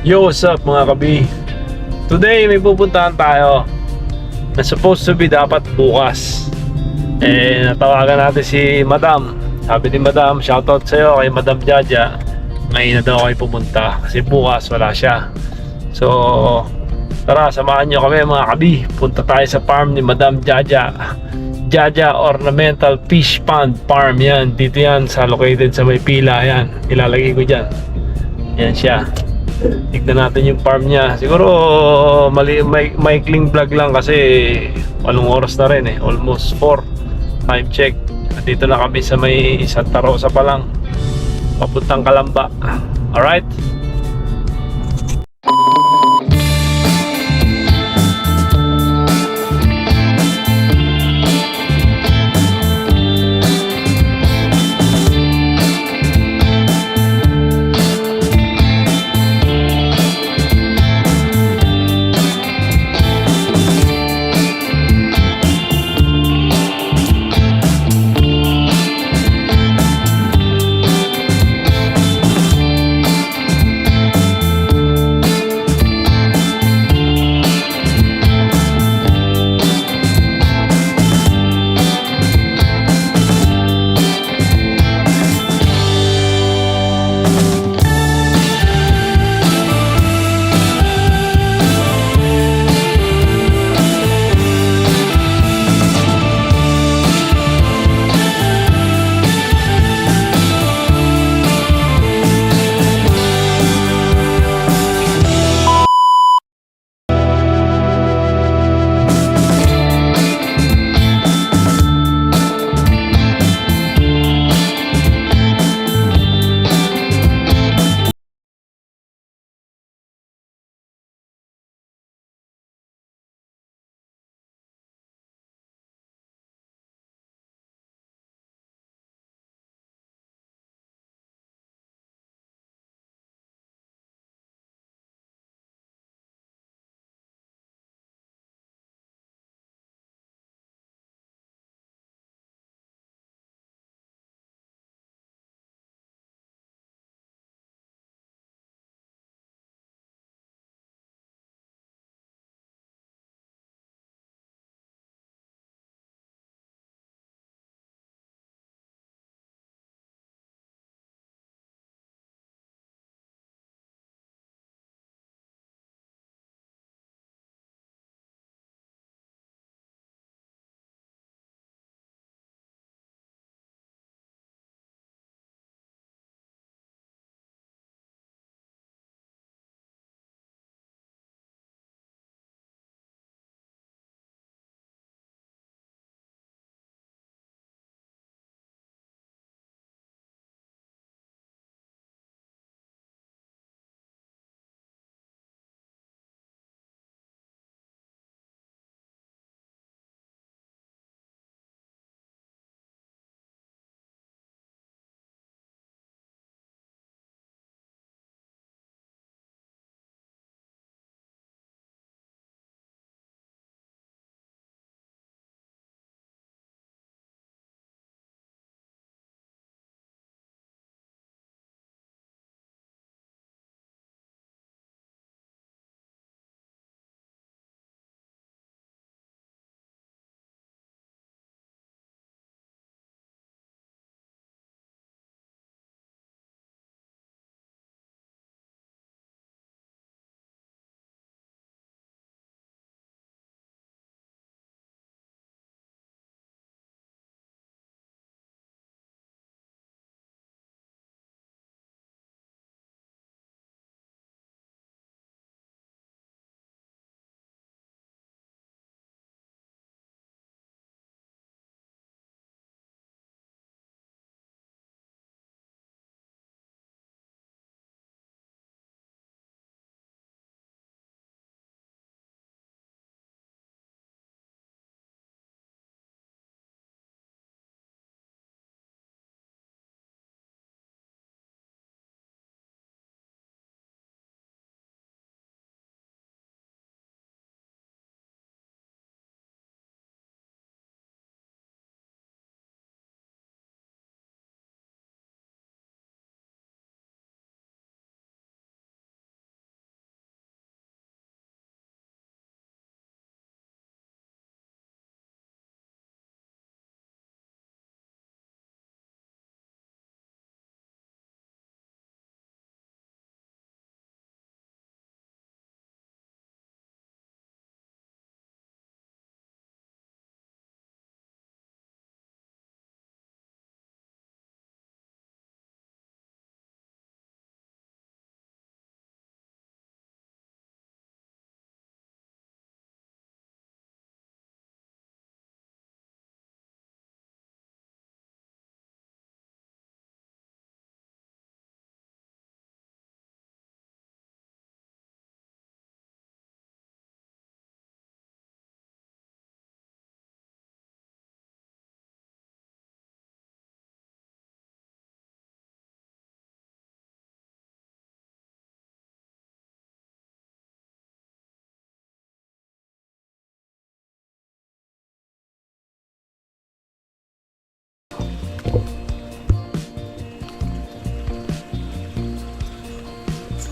Yo, what's up mga kabi? Today may pupuntahan tayo na supposed to be dapat bukas. Natawagan natin si Madam. Sabi ni Madam, shoutout sa'yo kay Madam Jaja. Ngayon na daw kayo pumunta kasi bukas wala siya. So, tara, samahan nyo kami mga kabi. Punta tayo sa farm ni Madam Jaja. Jaja Ornamental Fish Pond Farm yan. Dito yan, located sa may pila. Yan, ilalagay ko dyan. Yan siya. Tignan natin yung farm niya. Siguro maikling vlog lang kasi anong oras na rin almost 4. Time check. At dito na kami sa may Santa Rosa pa lang, papuntang Calamba. Alright.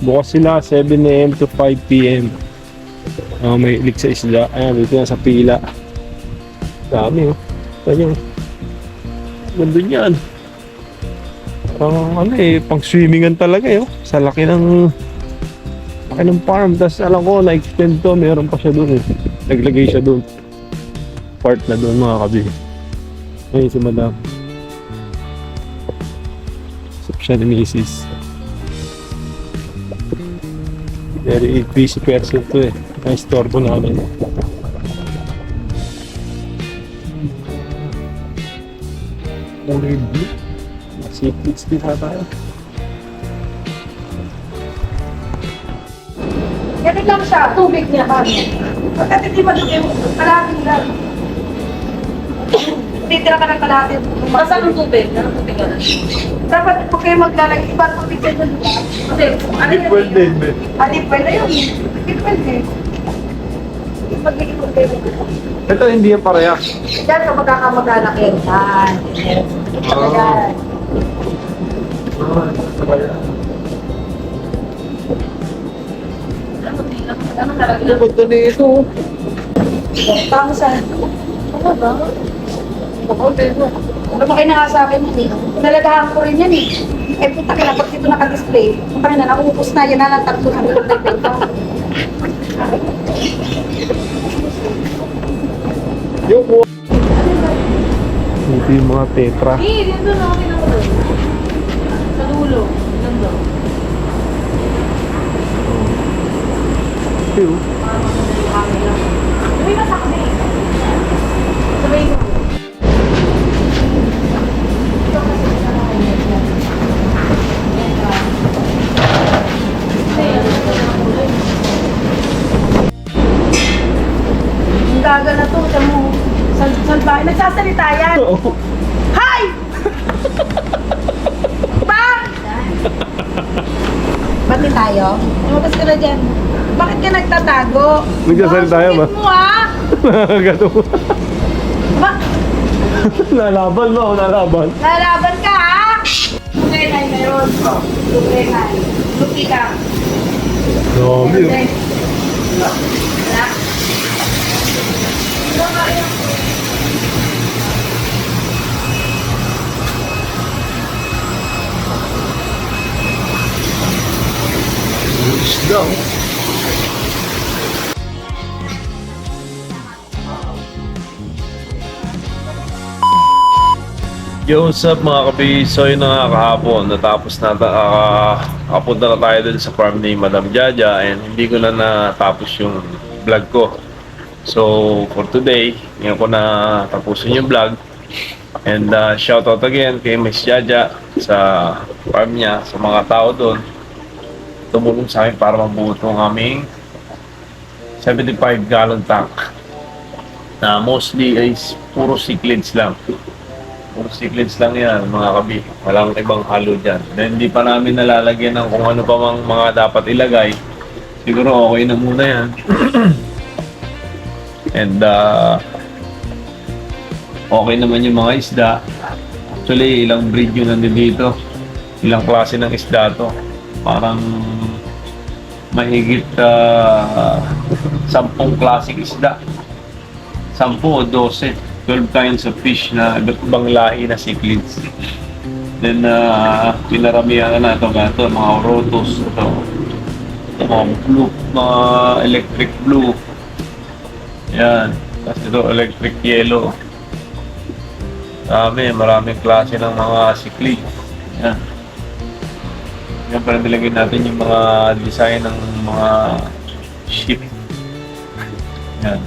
Bukas sila 7 AM to 5 PM. May ilig sa isda. Ayan, dito na sa pila. Dami oh. Ayan. Ganda niyan. Parang ano pang swimmingan talaga oh. Sa laki ng farm. Tapos alam ko, na-extend to. Meron pa siya dun eh. Naglagay siya dun. Part na dun mga kabi. Ayun si Madam. Sip siya ni Mrs. Very busy person to eh. Na-istorbo namin. Kulay blue. Seafood din ha tayo. Ganun lang siya, tubig niya kami. Pagkat hindi madugay mo, kalahating lang. Titira ka ng kalahating. Basta ng tubig? Anong tubig ka na? Dapat po kayo maglalagay, iba tubig sa dyan. Kasi, ano yun? Well din, Ben. Di pwede yun. Di pwede. Mag-iipon kayo. Ito hindi yan parehas. Diyan ka magkakamag-anak yan. Yan. Yan. Ano talaga? Ano ba ito? Tama sa... Ano ba? Lumaki na nga sa akin yun eh. Nalagahan ko rin yan eh. Puta ka na, pag dito naka-display, kung na, nakuupos na, yan na lang tatlo na bilog na benta. Yung po. Ito yung mga tetra. Eh, dito na ako tinawag. Sa dulo. Ganda. Ito. Sabi na sa kami. Sabay mo. Ang gaga na to, siya mo. Salbahe. Nagsasalita yan. Oo. Hi! Ba? Bati tayo? Lumabas ka na dyan. Bakit ka nagtatago? Nagsasalita tayo ba? Sungit mo ah! Nakagato. Ba? Nalaban mo, nalaban. Lalaban ka ah! Lupenay meron. Lupenay. Lupi ka. Dami oh. Wala. Isda oh. Yo, what's up mga kabi? So yun na nga kahapon, natapos na nakapunta na tayo dun sa farm ni Madam Jaja and hindi ko na natapos yung vlog ko. So for today, ngayon ko na tapusin yung vlog and shout out again kay Miss Jaja sa farm niya, sa mga tao doon. Tumulong sa akin para mabuo itong aming 75 gallon tank na mostly ay puro cichlids lang. Puro cichlids lang yan mga kabi. Walang ibang halo dyan. Then hindi pa namin nalalagyan ng kung ano pa mang mga dapat ilagay. Siguro okay na muna yan. And okay naman yung mga isda. Actually ilang breed yun nandito dito. Ilang klase ng isda to. Parang mahigit 10 klaseng isda. 10 o 12. 12 kinds of fish na iba't ibang lahi na cichlids. Then, pinaramihan na ito mga rotos, ito, mga blue, mga electric blue. Yan. Tapos ito, electric yellow. Maraming klase ng mga cichlids. Yan. Yan, para nilagay natin yung mga design ng mga ship. Yan.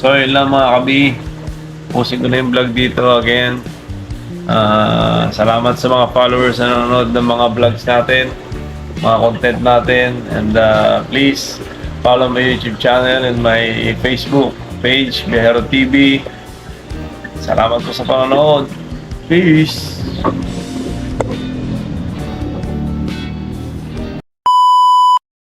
So yun lang mga kabi, pusin ko na yung vlog dito again. Salamat sa mga followers na nanonood ng mga vlogs natin, mga content natin, and please follow my YouTube channel and my Facebook page, Bihero TV. Salamat po sa panonood. Peace!